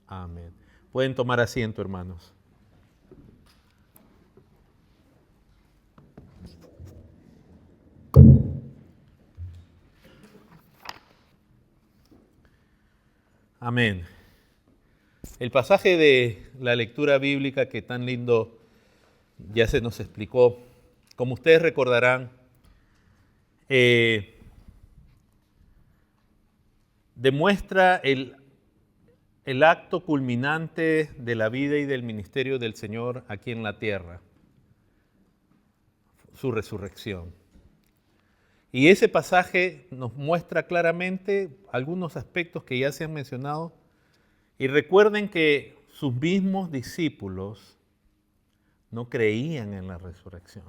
Amén. Pueden tomar asiento, hermanos. Amén. El pasaje de la lectura bíblica que tan lindo ya se nos explicó, como ustedes recordarán, demuestra el acto culminante de la vida y del ministerio del Señor aquí en la tierra, su resurrección. Y ese pasaje nos muestra claramente algunos aspectos que ya se han mencionado. Y recuerden que sus mismos discípulos no creían en la resurrección.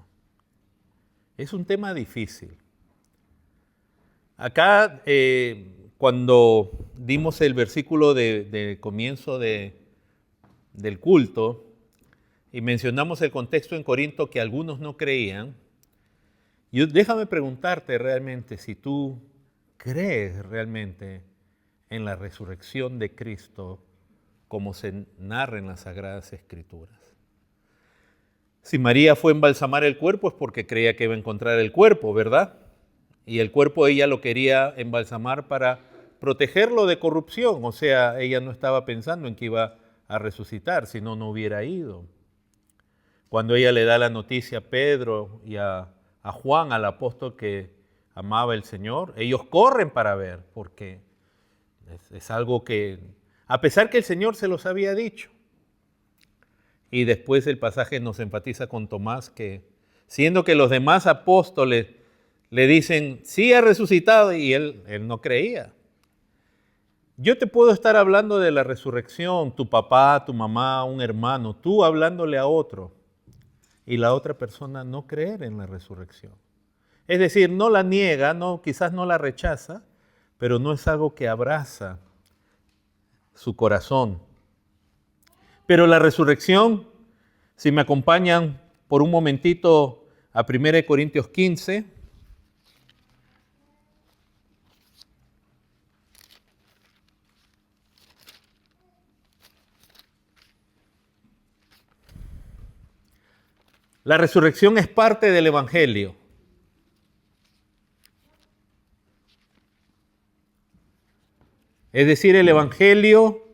Es un tema difícil. Acá, cuando dimos el versículo de comienzo del culto y mencionamos el contexto en Corinto que algunos no creían, déjame preguntarte realmente si tú crees realmente en la resurrección de Cristo como se narra en las Sagradas Escrituras. Si María fue a embalsamar el cuerpo es porque creía que iba a encontrar el cuerpo, ¿verdad? Y el cuerpo ella lo quería embalsamar para protegerlo de corrupción, o sea, ella no estaba pensando en que iba a resucitar, si no, no hubiera ido. Cuando ella le da la noticia a Pedro y a Juan, al apóstol que amaba el Señor, ellos corren para ver, porque es algo que, a pesar que el Señor se los había dicho. Y después el pasaje nos enfatiza con Tomás que, siendo que los demás apóstoles le dicen, sí ha resucitado, y él no creía. Yo te puedo estar hablando de la resurrección, tu papá, tu mamá, un hermano, tú hablándole a otro, y la otra persona no creer en la resurrección. Es decir, no la niega, quizás no la rechaza, pero no es algo que abraza su corazón. Pero la resurrección, si me acompañan por un momentito a 1 Corintios 15, la resurrección es parte del Evangelio. Es decir, el Evangelio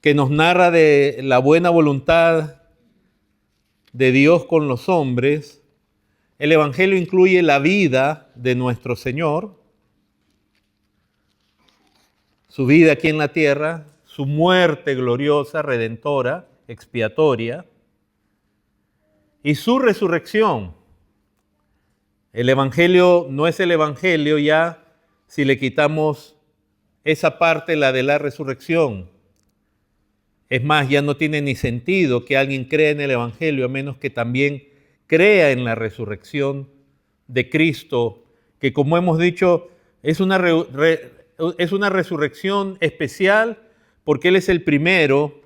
que nos narra de la buena voluntad de Dios con los hombres. El Evangelio incluye la vida de nuestro Señor, su vida aquí en la tierra, su muerte gloriosa, redentora, expiatoria, y su resurrección. El Evangelio no es el Evangelio ya si le quitamos esa parte, la de la resurrección. Es más, ya no tiene ni sentido que alguien crea en el Evangelio a menos que también crea en la resurrección de Cristo, que como hemos dicho es una resurrección especial porque Él es el primero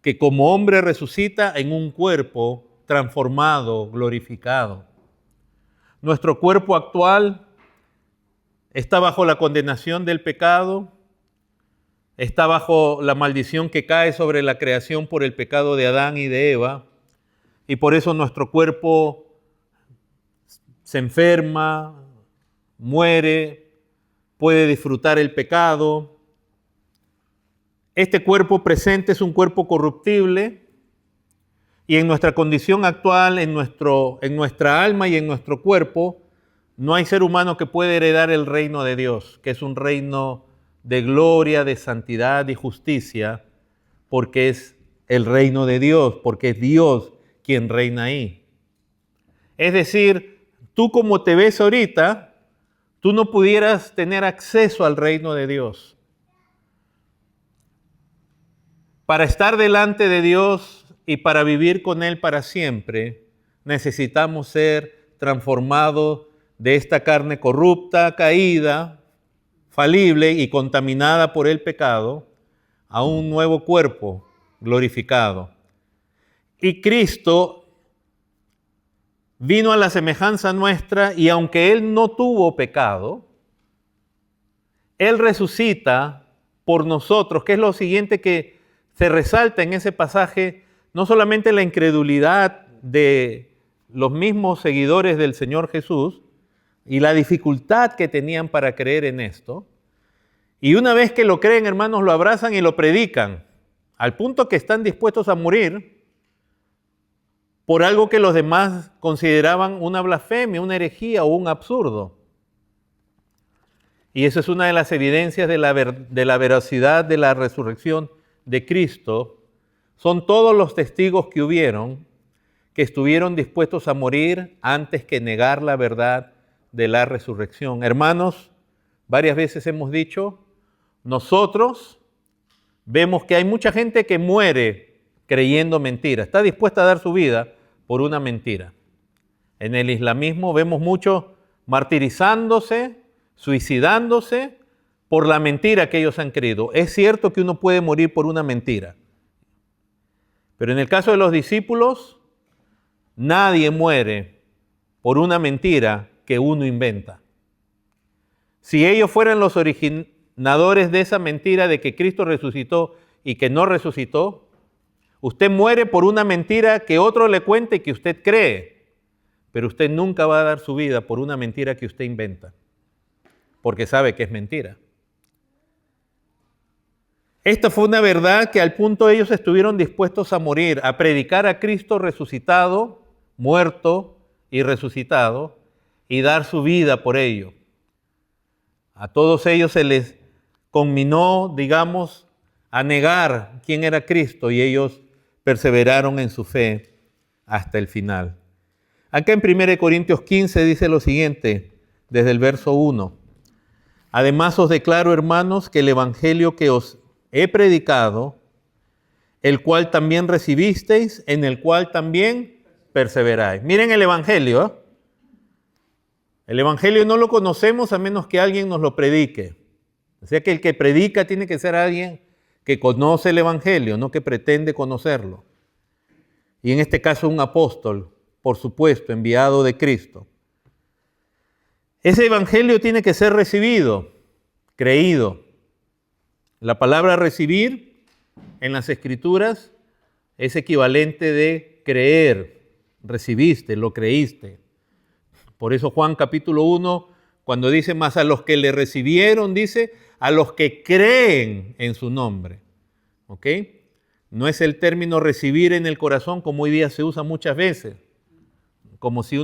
que como hombre resucita en un cuerpo transformado, glorificado. Nuestro cuerpo actual está bajo la condenación del pecado, está bajo la maldición que cae sobre la creación por el pecado de Adán y de Eva, y por eso nuestro cuerpo se enferma, muere, puede disfrutar el pecado. Este cuerpo presente es un cuerpo corruptible, y en nuestra condición actual, en nuestra alma y en nuestro cuerpo, no hay ser humano que pueda heredar el reino de Dios, que es un reino de gloria, de santidad y justicia, porque es el reino de Dios, porque es Dios quien reina ahí. Es decir, tú como te ves ahorita, tú no pudieras tener acceso al reino de Dios. Para estar delante de Dios y para vivir con Él para siempre, necesitamos ser transformados de esta carne corrupta, caída, falible y contaminada por el pecado, a un nuevo cuerpo glorificado. Y Cristo vino a la semejanza nuestra y aunque Él no tuvo pecado, Él resucita por nosotros, que es lo siguiente que se resalta en ese pasaje no solamente la incredulidad de los mismos seguidores del Señor Jesús y la dificultad que tenían para creer en esto, y una vez que lo creen, hermanos, lo abrazan y lo predican, al punto que están dispuestos a morir por algo que los demás consideraban una blasfemia, una herejía o un absurdo. Y eso es una de las evidencias de la veracidad de la resurrección de Cristo. Son todos los testigos que hubieron que estuvieron dispuestos a morir antes que negar la verdad de la resurrección. Hermanos, varias veces hemos dicho, nosotros vemos que hay mucha gente que muere creyendo mentiras, está dispuesta a dar su vida por una mentira. En el islamismo vemos muchos martirizándose, suicidándose por la mentira que ellos han creído. Es cierto que uno puede morir por una mentira, pero en el caso de los discípulos, nadie muere por una mentira que uno inventa. Si ellos fueran los originadores de esa mentira de que Cristo resucitó y que no resucitó, usted muere por una mentira que otro le cuenta y que usted cree, pero usted nunca va a dar su vida por una mentira que usted inventa, porque sabe que es mentira. Esta fue una verdad que al punto ellos estuvieron dispuestos a morir, a predicar a Cristo resucitado, muerto y resucitado, y dar su vida por ello. A todos ellos se les conminó, digamos, a negar quién era Cristo, y ellos perseveraron en su fe hasta el final. Acá en 1 Corintios 15 dice lo siguiente, desde el verso 1. Además os declaro, hermanos, que el evangelio que os he predicado, el cual también recibisteis, en el cual también perseveráis. Miren el evangelio, ¿eh? El evangelio no lo conocemos a menos que alguien nos lo predique. O sea que el que predica tiene que ser alguien que conoce el evangelio, no que pretende conocerlo. Y en este caso un apóstol, por supuesto, enviado de Cristo. Ese evangelio tiene que ser recibido, creído. La palabra recibir en las Escrituras es equivalente de creer. Recibiste, lo creíste. Por eso Juan capítulo 1, cuando dice más a los que le recibieron, dice a los que creen en su nombre. ¿Ok? No es el término recibir en el corazón como hoy día se usa muchas veces. Como si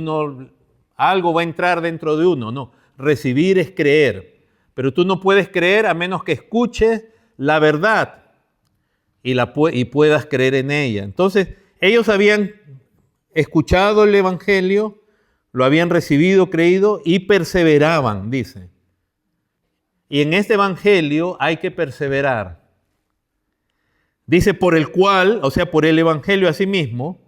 algo va a entrar dentro de uno. No, recibir es creer. Pero tú no puedes creer a menos que escuches la verdad y puedas creer en ella. Entonces, ellos habían escuchado el evangelio, lo habían recibido, creído y perseveraban, dice. Y en este evangelio hay que perseverar. Dice, por el cual, o sea, por el evangelio asimismo,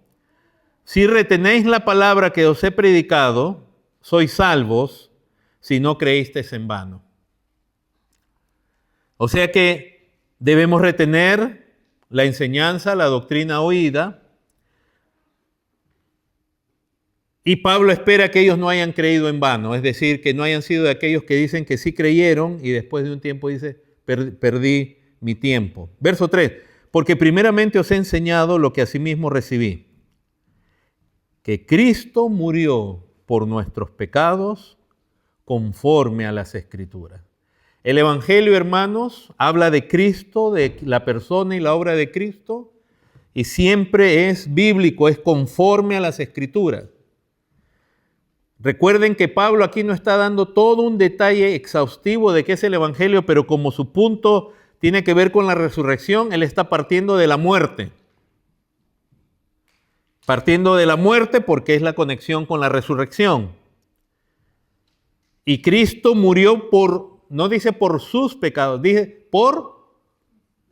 si retenéis la palabra que os he predicado, sois salvos si no creísteis en vano. O sea que debemos retener la enseñanza, la doctrina oída. Y Pablo espera que ellos no hayan creído en vano, es decir, que no hayan sido de aquellos que dicen que sí creyeron y después de un tiempo dice, perdí mi tiempo. Verso 3, porque primeramente os he enseñado lo que asimismo recibí, que Cristo murió por nuestros pecados conforme a las Escrituras. El Evangelio, hermanos, habla de Cristo, de la persona y la obra de Cristo, y siempre es bíblico, es conforme a las Escrituras. Recuerden que Pablo aquí no está dando todo un detalle exhaustivo de qué es el Evangelio, pero como su punto tiene que ver con la resurrección, él está partiendo de la muerte. Partiendo de la muerte porque es la conexión con la resurrección. Y Cristo murió no dice por sus pecados, dice por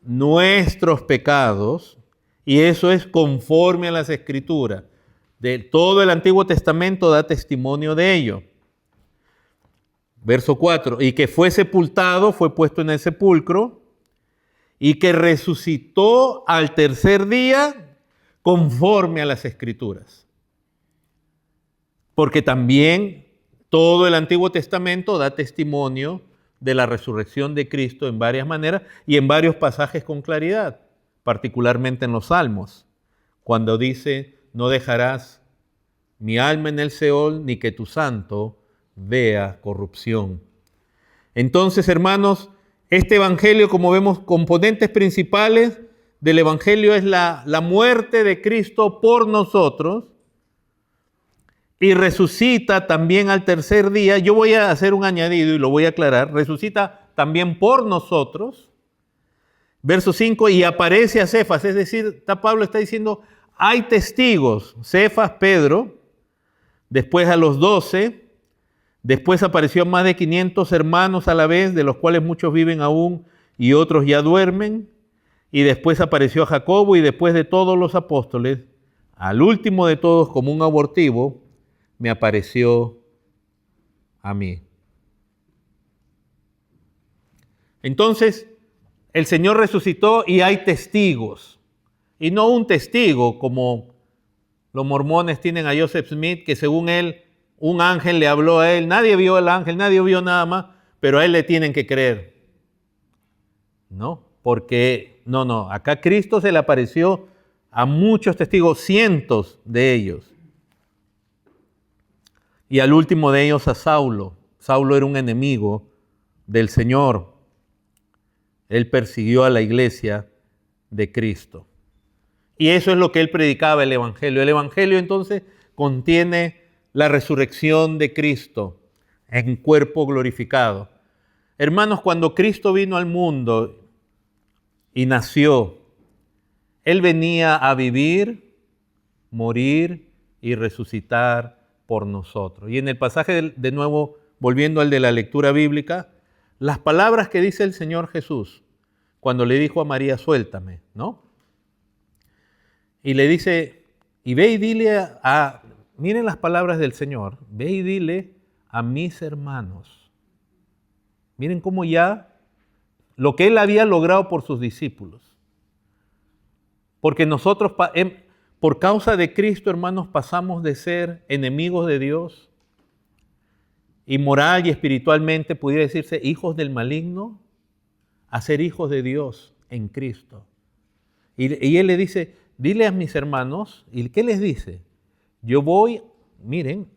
nuestros pecados, y eso es conforme a las Escrituras. De todo el Antiguo Testamento da testimonio de ello. Verso 4, y que fue sepultado, fue puesto en el sepulcro, y que resucitó al tercer día conforme a las Escrituras. Porque también todo el Antiguo Testamento da testimonio de la resurrección de Cristo en varias maneras y en varios pasajes con claridad. particularmente en los Salmos, cuando dice, no dejarás mi alma en el Seol, ni que tu santo vea corrupción. Entonces, hermanos, este evangelio, como vemos, componentes principales del evangelio es la muerte de Cristo por nosotros y resucita también al tercer día. Yo voy a hacer un añadido y lo voy a aclarar. Resucita también por nosotros. Verso 5, y aparece a Cefas, es decir, Pablo está diciendo, hay testigos, Cefas, Pedro, después a los 12, después apareció a más de 500 hermanos a la vez, de los cuales muchos viven aún y otros ya duermen, y después apareció a Jacobo, y después de todos los apóstoles, al último de todos, como un abortivo, me apareció a mí. Entonces, el Señor resucitó y hay testigos. Y no un testigo como los mormones tienen a Joseph Smith, que según él, un ángel le habló a él. Nadie vio al ángel, nadie vio nada más, pero a él le tienen que creer. No, porque, no, acá Cristo se le apareció a muchos testigos, cientos de ellos. Y al último de ellos a Saulo. Saulo era un enemigo del Señor. Él persiguió a la iglesia de Cristo. Y eso es lo que él predicaba, el Evangelio. El Evangelio entonces contiene la resurrección de Cristo en cuerpo glorificado. Hermanos, cuando Cristo vino al mundo y nació, Él venía a vivir, morir y resucitar por nosotros. Y en el pasaje, de nuevo, volviendo al de la lectura bíblica, las palabras que dice el Señor Jesús cuando le dijo a María, suéltame, ¿no? Y le dice, y ve y dile miren las palabras del Señor, ve y dile a mis hermanos. Miren cómo ya lo que Él había logrado por sus discípulos. Porque nosotros, por causa de Cristo, hermanos, pasamos de ser enemigos de Dios y moral y espiritualmente, pudiera decirse, hijos del maligno, a ser hijos de Dios en Cristo. Y Él le dice, dile a mis hermanos, ¿y qué les dice? Yo voy, miren,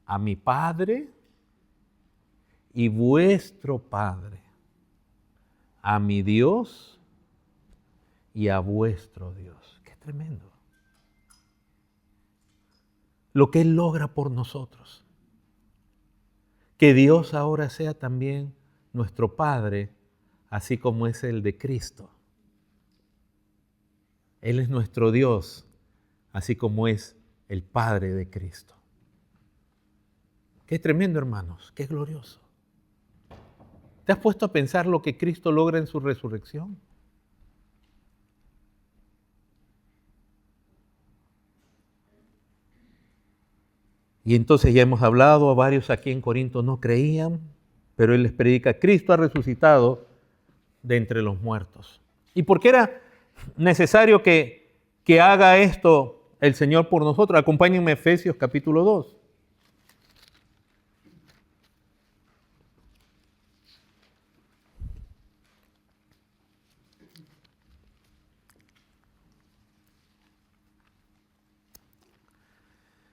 a mi Padre y vuestro Padre, a mi Dios y a vuestro Dios. Qué tremendo. Lo que Él logra por nosotros. Que Dios ahora sea también nuestro Padre, así como es el de Cristo. Él es nuestro Dios, así como es el Padre de Cristo. Qué tremendo, hermanos, qué glorioso. ¿Te has puesto a pensar lo que Cristo logra en su resurrección? Y entonces ya hemos hablado, a varios aquí en Corinto no creían, pero Él les predica, Cristo ha resucitado de entre los muertos. ¿Y por qué era necesario que haga esto el Señor por nosotros? Acompáñenme a Efesios capítulo 2.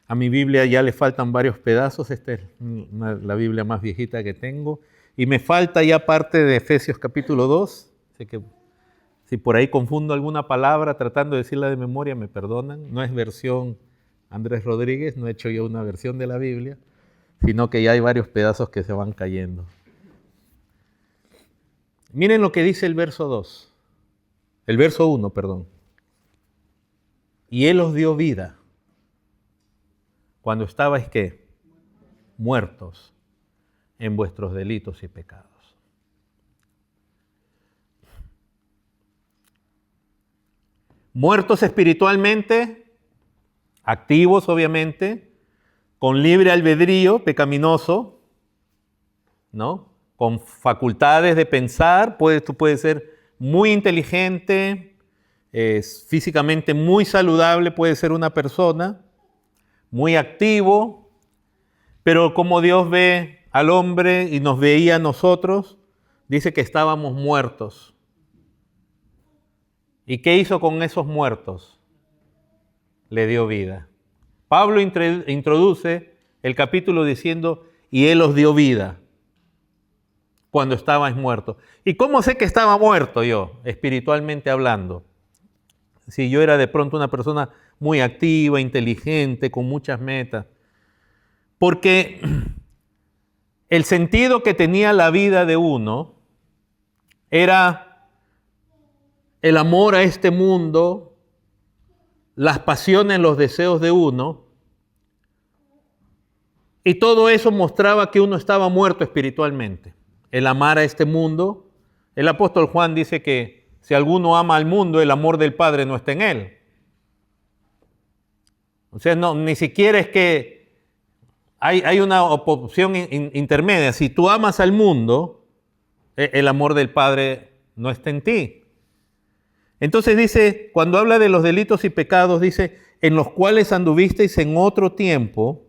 A mi Biblia ya le faltan varios pedazos, esta es la Biblia más viejita que tengo, y me falta ya parte de Efesios capítulo 2, así que si por ahí confundo alguna palabra tratando de decirla de memoria, me perdonan. No es versión Andrés Rodríguez, no he hecho yo una versión de la Biblia, sino que ya hay varios pedazos que se van cayendo. Miren lo que dice el verso 2, el verso 1, perdón. Y Él os dio vida cuando estabais, ¿qué? Muertos en vuestros delitos y pecados. Muertos espiritualmente, activos obviamente, con libre albedrío pecaminoso, ¿no? Con facultades de pensar, tú puedes ser muy inteligente, físicamente muy saludable, puede ser una persona, muy activo, pero como Dios ve al hombre y nos veía a nosotros, dice que estábamos muertos. ¿Y qué hizo con esos muertos? Le dio vida. Pablo introduce el capítulo diciendo, y Él os dio vida cuando estabais muertos. ¿Y cómo sé que estaba muerto yo, espiritualmente hablando? Si yo era de pronto una persona muy activa, inteligente, con muchas metas. Porque el sentido que tenía la vida de uno era el amor a este mundo, las pasiones, los deseos de uno, y todo eso mostraba que uno estaba muerto espiritualmente. El amar a este mundo. El apóstol Juan dice que si alguno ama al mundo, el amor del Padre no está en él. O sea, no, ni siquiera es que hay una opción intermedia. Si tú amas al mundo, el amor del Padre no está en ti. Entonces dice, cuando habla de los delitos y pecados, dice, en los cuales anduvisteis en otro tiempo,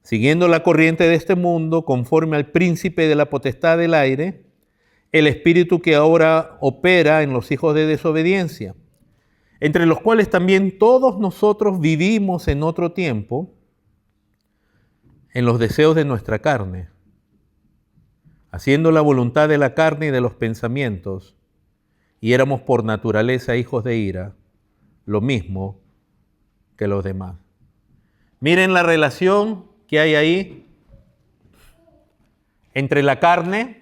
siguiendo la corriente de este mundo, conforme al príncipe de la potestad del aire, el espíritu que ahora opera en los hijos de desobediencia, entre los cuales también todos nosotros vivimos en otro tiempo, en los deseos de nuestra carne, haciendo la voluntad de la carne y de los pensamientos, y éramos por naturaleza hijos de ira, lo mismo que los demás. Miren la relación que hay ahí entre la carne,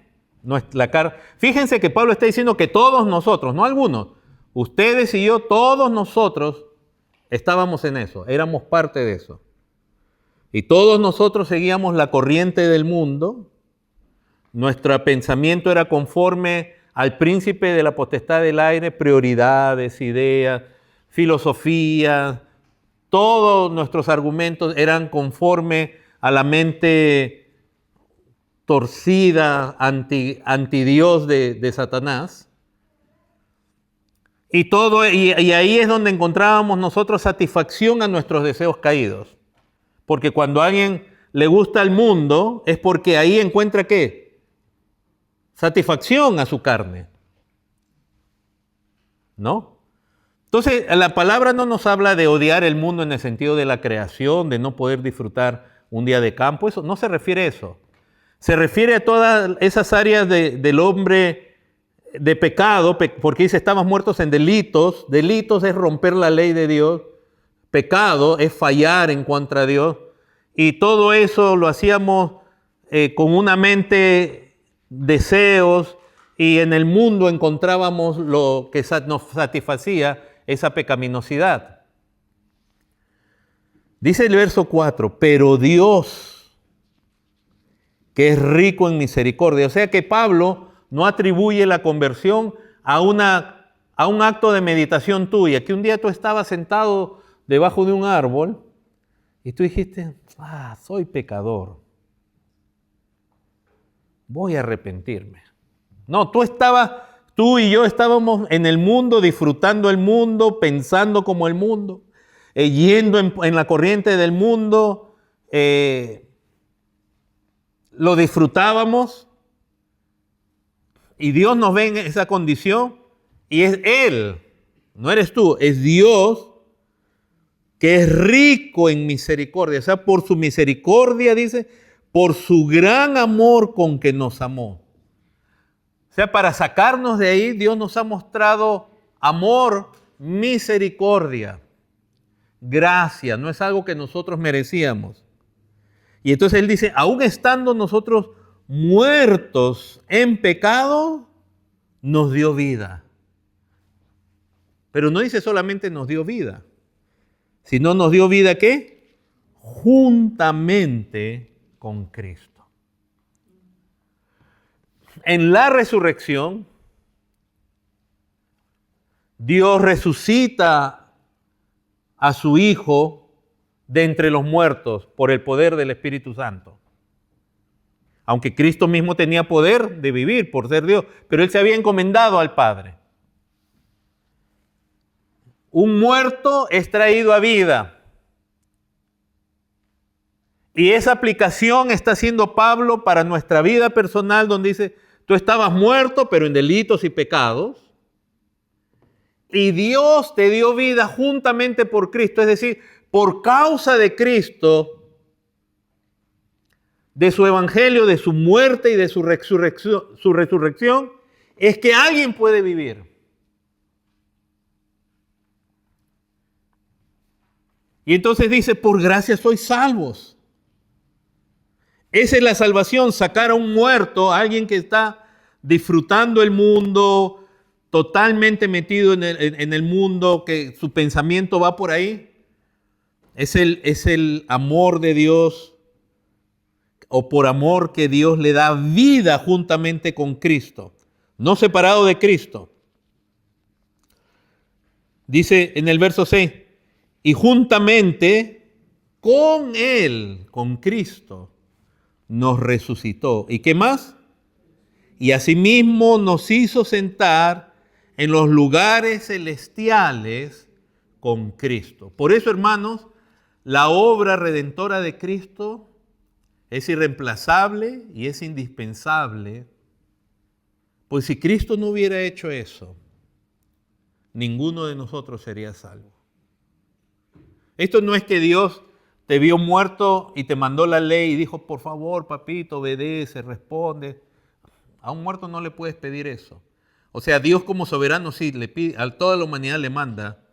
Fíjense que Pablo está diciendo que todos nosotros, no algunos, ustedes y yo, todos nosotros estábamos en eso, éramos parte de eso. Y todos nosotros seguíamos la corriente del mundo, nuestro pensamiento era conforme al príncipe de la potestad del aire, prioridades, ideas, filosofía, todos nuestros argumentos eran conforme a la mente torcida, anti-Dios de Satanás. Y ahí es donde encontrábamos nosotros satisfacción a nuestros deseos caídos. Porque cuando a alguien le gusta el mundo, es porque ahí encuentra ¿qué? Satisfacción a su carne. ¿No? Entonces, la palabra no nos habla de odiar el mundo en el sentido de la creación, de no poder disfrutar un día de campo. Eso no se refiere a eso. Se refiere a todas esas áreas del hombre de pecado, porque dice, estamos muertos en delitos. Delitos es romper la ley de Dios. Pecado es fallar en contra de Dios. Y todo eso lo hacíamos con una mente, deseos, y en el mundo encontrábamos lo que nos satisfacía esa pecaminosidad. Dice el verso 4, pero Dios, que es rico en misericordia. O sea que Pablo no atribuye la conversión a un acto de meditación tuya, que un día tú estabas sentado debajo de un árbol y tú dijiste, soy pecador, voy a arrepentirme. No, tú y yo estábamos en el mundo, disfrutando el mundo, pensando como el mundo, yendo en la corriente del mundo, lo disfrutábamos y Dios nos ve en esa condición y es Él, no eres tú, es Dios que es rico en misericordia. O sea, por su misericordia, dice, por su gran amor con que nos amó. O sea, para sacarnos de ahí, Dios nos ha mostrado amor, misericordia, gracia. No es algo que nosotros merecíamos. Y entonces Él dice, aún estando nosotros muertos en pecado, nos dio vida. Pero no dice solamente nos dio vida, sino nos dio vida ¿qué? Juntamente con Cristo. En la resurrección, Dios resucita a su Hijo de entre los muertos por el poder del Espíritu Santo. Aunque Cristo mismo tenía poder de vivir por ser Dios, pero Él se había encomendado al Padre. Un muerto es traído a vida. Y esa aplicación está haciendo Pablo para nuestra vida personal, donde dice, tú estabas muerto, pero en delitos y pecados. Y Dios te dio vida juntamente por Cristo, es decir, por causa de Cristo, de su evangelio, de su muerte y de su resurrección, es que alguien puede vivir. Y entonces dice, por gracia sois salvos. Esa es la salvación, sacar a un muerto, a alguien que está disfrutando el mundo, totalmente metido en el mundo, que su pensamiento va por ahí. Es el amor de Dios, o por amor que Dios le da vida juntamente con Cristo, no separado de Cristo. Dice en el verso 6, y juntamente con Él, con Cristo, nos resucitó. ¿Y qué más? Y asimismo nos hizo sentar en los lugares celestiales con Cristo. Por eso, hermanos, la obra redentora de Cristo es irreemplazable y es indispensable. Pues si Cristo no hubiera hecho eso, ninguno de nosotros sería salvo. Esto no es que Dios te vio muerto y te mandó la ley y dijo, por favor, papito, obedece, responde. A un muerto no le puedes pedir eso. O sea, Dios como soberano sí, le pide, a toda la humanidad le manda,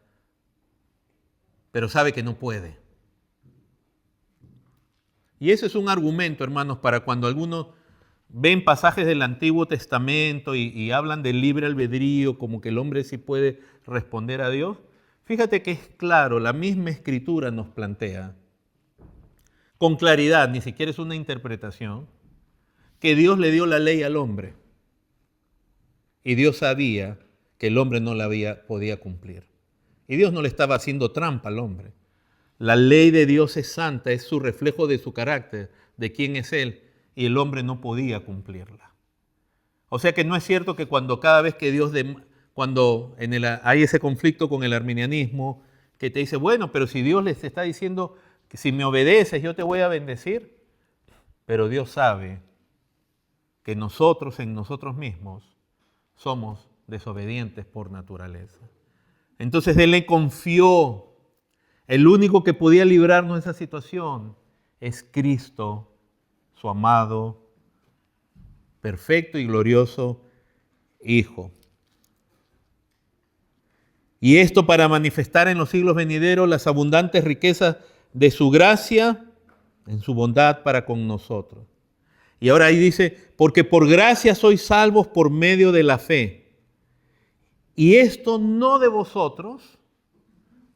pero sabe que no puede. Y ese es un argumento, hermanos, para cuando algunos ven pasajes del Antiguo Testamento y hablan del libre albedrío, como que el hombre sí puede responder a Dios. Fíjate que es claro, la misma Escritura nos plantea, con claridad, ni siquiera es una interpretación, que Dios le dio la ley al hombre. Y Dios sabía que el hombre no la podía cumplir. Y Dios no le estaba haciendo trampa al hombre. La ley de Dios es santa, es su reflejo de su carácter, de quién es Él, y el hombre no podía cumplirla. O sea que no es cierto que cada vez que Dios, hay ese conflicto con el arminianismo, que te dice, bueno, pero si Dios les está diciendo que si me obedeces yo te voy a bendecir, pero Dios sabe que nosotros en nosotros mismos somos desobedientes por naturaleza. Entonces Él le confió. El único que podía librarnos de esa situación es Cristo, su amado, perfecto y glorioso Hijo. Y esto para manifestar en los siglos venideros las abundantes riquezas de su gracia en su bondad para con nosotros. Y ahora ahí dice, porque por gracia sois salvos por medio de la fe. Y esto no de vosotros,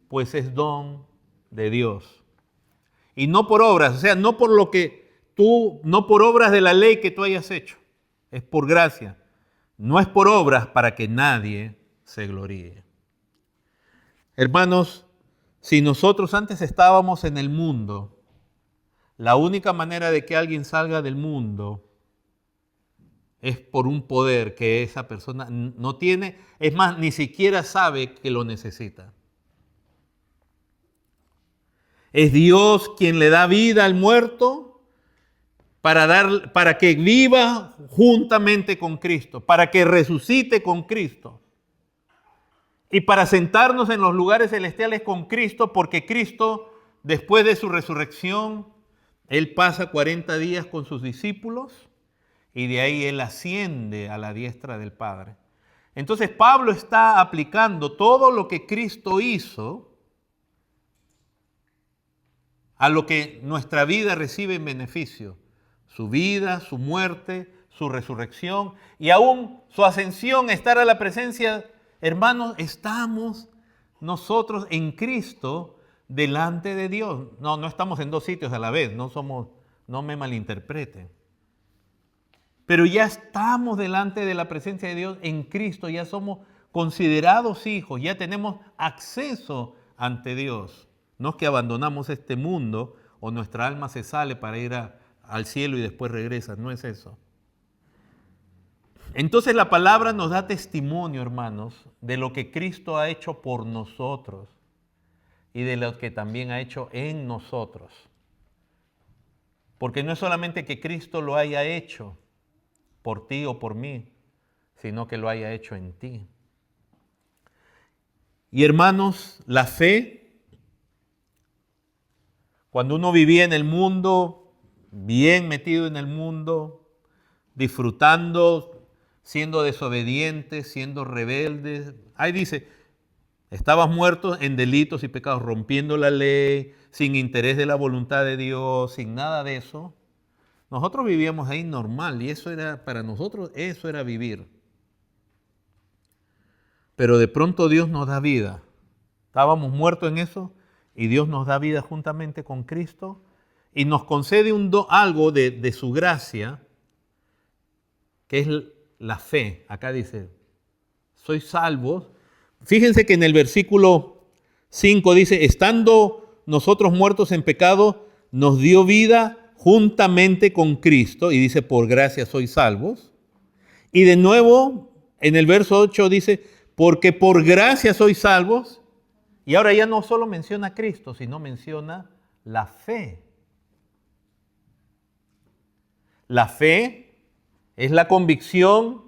pues es don de Dios. Y no por obras, o sea, no por no por obras de la ley que tú hayas hecho. Es por gracia. No es por obras para que nadie se gloríe. Hermanos, si nosotros antes estábamos en el mundo, la única manera de que alguien salga del mundo es por un poder que esa persona no tiene, es más, ni siquiera sabe que lo necesita. Es Dios quien le da vida al muerto para que viva juntamente con Cristo, para que resucite con Cristo y para sentarnos en los lugares celestiales con Cristo, porque Cristo, después de su resurrección, Él pasa 40 días con sus discípulos y de ahí Él asciende a la diestra del Padre. Entonces Pablo está aplicando todo lo que Cristo hizo a lo que nuestra vida recibe en beneficio. Su vida, su muerte, su resurrección y aún su ascensión, estar a la presencia. Hermanos, estamos nosotros en Cristo delante de Dios. No estamos en dos sitios a la vez, no me malinterpreten. Pero ya estamos delante de la presencia de Dios en Cristo, ya somos considerados hijos, ya tenemos acceso ante Dios. No es que abandonamos este mundo o nuestra alma se sale para ir al cielo y después regresa, no es eso. Entonces la palabra nos da testimonio, hermanos, de lo que Cristo ha hecho por nosotros y de lo que también ha hecho en nosotros. Porque no es solamente que Cristo lo haya hecho por ti o por mí, sino que lo haya hecho en ti. Y hermanos, la fe, cuando uno vivía en el mundo, bien metido en el mundo, disfrutando, siendo desobedientes, siendo rebeldes, ahí dice, estabas muerto en delitos y pecados, rompiendo la ley, sin interés de la voluntad de Dios, sin nada de eso. Nosotros vivíamos ahí normal y eso era, para nosotros, eso era vivir. Pero de pronto Dios nos da vida. Estábamos muertos en eso y Dios nos da vida juntamente con Cristo y nos concede algo de su gracia, que es la fe. Acá dice, sois salvos. Fíjense que en el versículo 5 dice, estando nosotros muertos en pecado, nos dio vida juntamente con Cristo, y dice, por gracia sois salvos. Y de nuevo, en el verso 8 dice, porque por gracia sois salvos. Y ahora ya no solo menciona a Cristo, sino menciona la fe. La fe es la convicción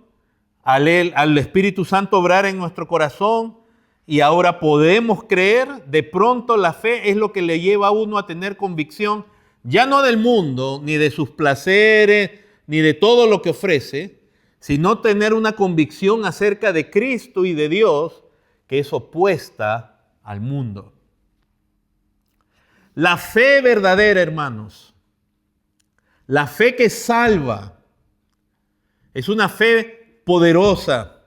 al Espíritu Santo obrar en nuestro corazón y ahora podemos creer. De pronto la fe es lo que le lleva a uno a tener convicción, ya no del mundo, ni de sus placeres, ni de todo lo que ofrece, sino tener una convicción acerca de Cristo y de Dios que es opuesta al mundo. La fe verdadera, hermanos, la fe que salva, es una fe poderosa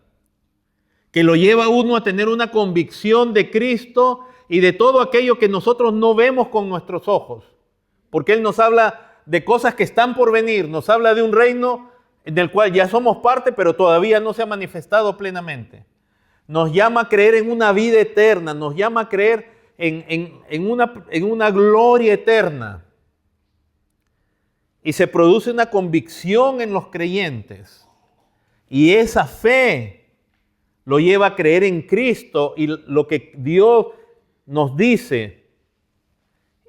que lo lleva a uno a tener una convicción de Cristo y de todo aquello que nosotros no vemos con nuestros ojos. Porque Él nos habla de cosas que están por venir, nos habla de un reino del cual ya somos parte, pero todavía no se ha manifestado plenamente. Nos llama a creer en una vida eterna, nos llama a creer en una gloria eterna. Y se produce una convicción en los creyentes. Y esa fe lo lleva a creer en Cristo y lo que Dios nos dice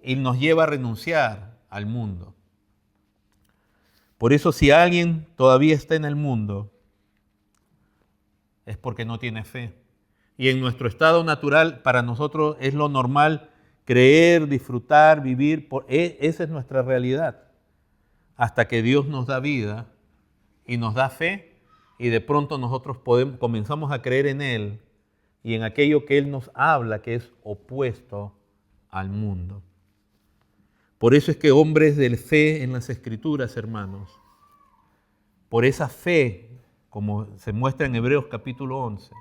y nos lleva a renunciar al mundo. Por eso si alguien todavía está en el mundo, es porque no tiene fe. Y en nuestro estado natural, para nosotros es lo normal creer, disfrutar, vivir. Esa es nuestra realidad. Hasta que Dios nos da vida y nos da fe, y de pronto nosotros comenzamos a creer en Él y en aquello que Él nos habla, que es opuesto al mundo. Por eso es que hombres de fe en las Escrituras, hermanos, por esa fe, como se muestra en Hebreos capítulo 11,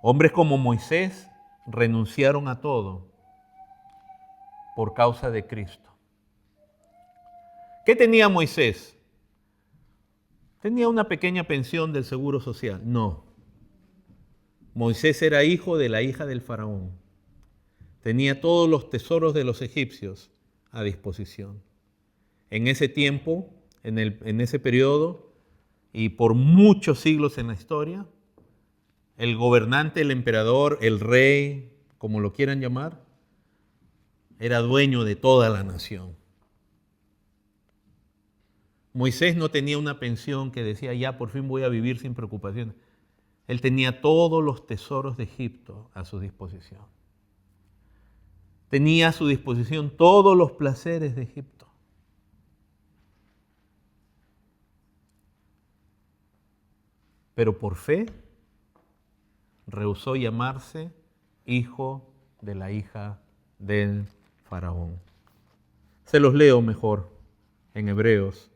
hombres como Moisés renunciaron a todo por causa de Cristo. ¿Qué tenía Moisés? ¿Tenía una pequeña pensión del Seguro Social? No. Moisés era hijo de la hija del faraón. Tenía todos los tesoros de los egipcios a disposición. En ese tiempo, en ese periodo, y por muchos siglos en la historia, el gobernante, el emperador, el rey, como lo quieran llamar, era dueño de toda la nación. Moisés no tenía una pensión que decía, ya por fin voy a vivir sin preocupaciones. Él tenía todos los tesoros de Egipto a su disposición. Tenía a su disposición todos los placeres de Egipto. Pero por fe rehusó llamarse hijo de la hija del faraón. Se los leo mejor en Hebreos,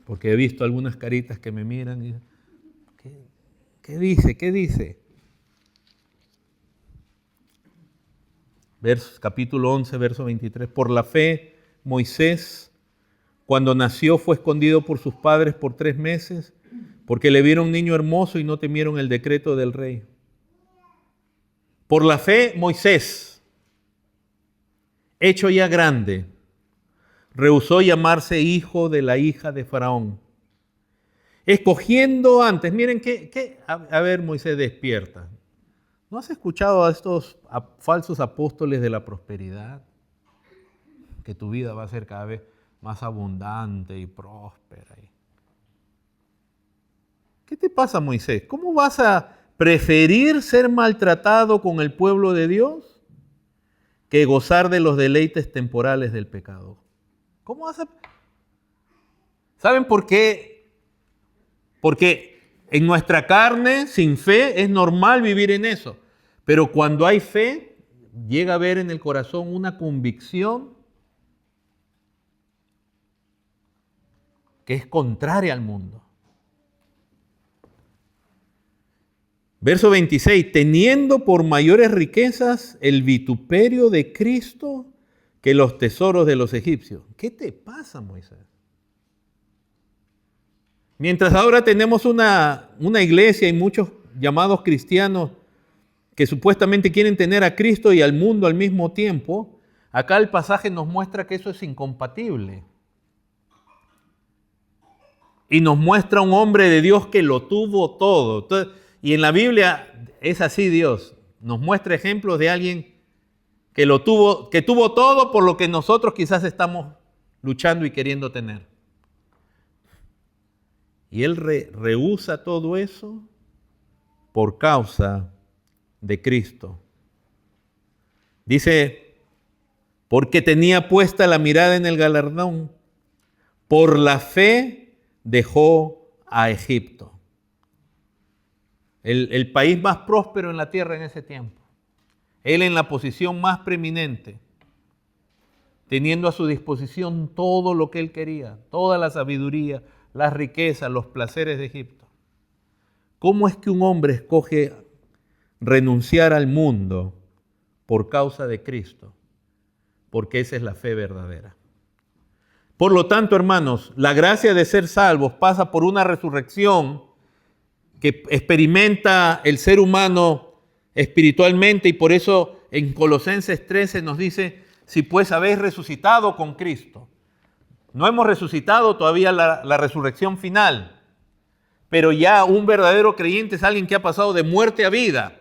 porque he visto algunas caritas que me miran y dicen, ¿qué dice? ¿Qué dice? Capítulo 11, verso 23. Por la fe, Moisés, cuando nació, fue escondido por sus padres por 3 meses, porque le vieron niño hermoso y no temieron el decreto del rey. Por la fe, Moisés, hecho ya grande, rehusó llamarse hijo de la hija de Faraón, escogiendo antes, miren a ver, Moisés, despierta. ¿No has escuchado a estos falsos apóstoles de la prosperidad? Que tu vida va a ser cada vez más abundante y próspera. ¿qué te pasa, Moisés? ¿Cómo vas a preferir ser maltratado con el pueblo de Dios que gozar de los deleites temporales del pecado? ¿Cómo vas a...? ¿Saben por qué? Porque en nuestra carne, sin fe, es normal vivir en eso. Pero cuando hay fe, llega a haber en el corazón una convicción que es contraria al mundo. Verso 26, teniendo por mayores riquezas el vituperio de Cristo que los tesoros de los egipcios. ¿Qué te pasa, Moisés? Mientras ahora tenemos una iglesia y muchos llamados cristianos que supuestamente quieren tener a Cristo y al mundo al mismo tiempo, acá el pasaje nos muestra que eso es incompatible. Y nos muestra un hombre de Dios que lo tuvo todo. Entonces, y en la Biblia es así Dios. Nos muestra ejemplos de alguien que tuvo todo por lo que nosotros quizás estamos luchando y queriendo tener. Y Él rehúsa todo eso por causa de Cristo. Dice, porque tenía puesta la mirada en el galardón, por la fe dejó a Egipto. El país más próspero en la tierra en ese tiempo. Él en la posición más preeminente, teniendo a su disposición todo lo que él quería, toda la sabiduría, las riquezas, los placeres de Egipto. ¿Cómo es que un hombre escoge renunciar al mundo por causa de Cristo? Porque esa es la fe verdadera. Por lo tanto, hermanos, la gracia de ser salvos pasa por una resurrección que experimenta el ser humano espiritualmente, y por eso en Colosenses 13 nos dice, si pues habéis resucitado con Cristo. No hemos resucitado todavía la resurrección final, pero ya un verdadero creyente es alguien que ha pasado de muerte a vida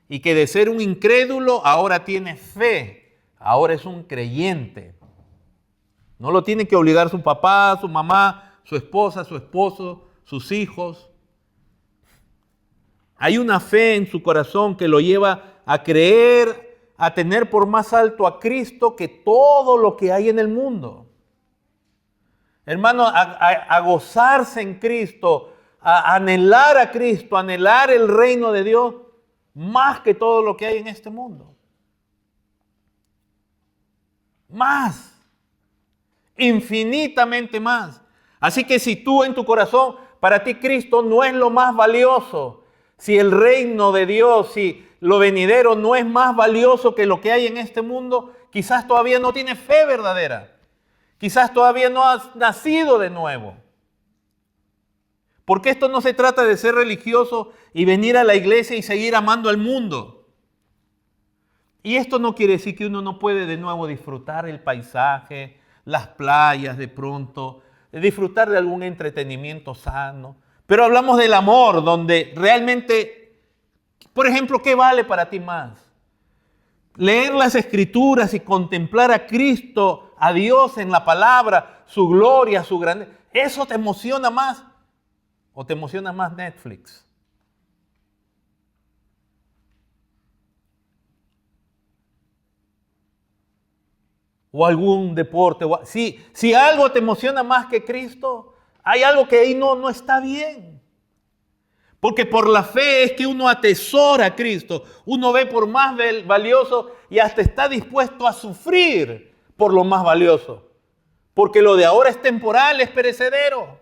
y que de ser un incrédulo ahora tiene fe, ahora es un creyente. No lo tiene que obligar su papá, su mamá, su esposa, su esposo, sus hijos. Hay una fe en su corazón que lo lleva a creer, a tener por más alto a Cristo que todo lo que hay en el mundo. Hermano, a gozarse en Cristo, a anhelar a Cristo, a anhelar el reino de Dios, más que todo lo que hay en este mundo. Más, infinitamente más. Así que si tú en tu corazón, para ti Cristo no es lo más valioso, si el reino de Dios, si lo venidero no es más valioso que lo que hay en este mundo, quizás todavía no tienes fe verdadera. Quizás todavía no has nacido de nuevo. Porque esto no se trata de ser religioso y venir a la iglesia y seguir amando al mundo. Y esto no quiere decir que uno no puede de nuevo disfrutar el paisaje, las playas de pronto, disfrutar de algún entretenimiento sano. Pero hablamos del amor, donde realmente, por ejemplo, ¿qué vale para ti más? Leer las Escrituras y contemplar a Cristo, a Dios en la palabra, su gloria, su grandeza. ¿Eso te emociona más? ¿O te emociona más Netflix? ¿O algún deporte? Si algo te emociona más que Cristo, hay algo que ahí no está bien. Porque por la fe es que uno atesora a Cristo, uno ve por más valioso y hasta está dispuesto a sufrir por lo más valioso. Porque lo de ahora es temporal, es perecedero.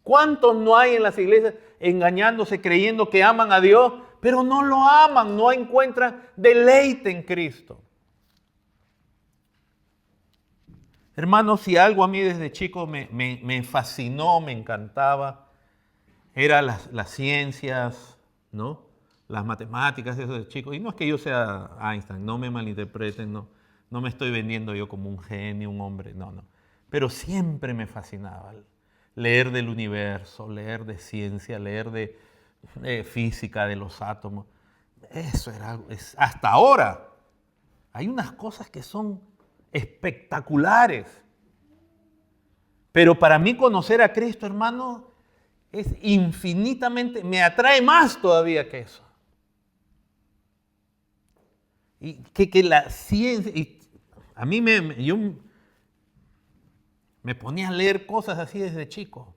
¿Cuántos no hay en las iglesias engañándose, creyendo que aman a Dios, pero no lo aman, no encuentran deleite en Cristo? Hermanos, si algo a mí desde chico me fascinó, me encantaba, eran las ciencias, ¿no? Las matemáticas, eso de chico. Y no es que yo sea Einstein, no me malinterpreten, no me estoy vendiendo yo como un genio, un hombre, no. Pero siempre me fascinaba leer del universo, leer de ciencia, leer de física, de los átomos. Eso era, hasta ahora, hay unas cosas que son espectaculares. Pero para mí conocer a Cristo, hermano, es infinitamente, me atrae más todavía que eso. Y que la ciencia, y a mí yo me ponía a leer cosas así desde chico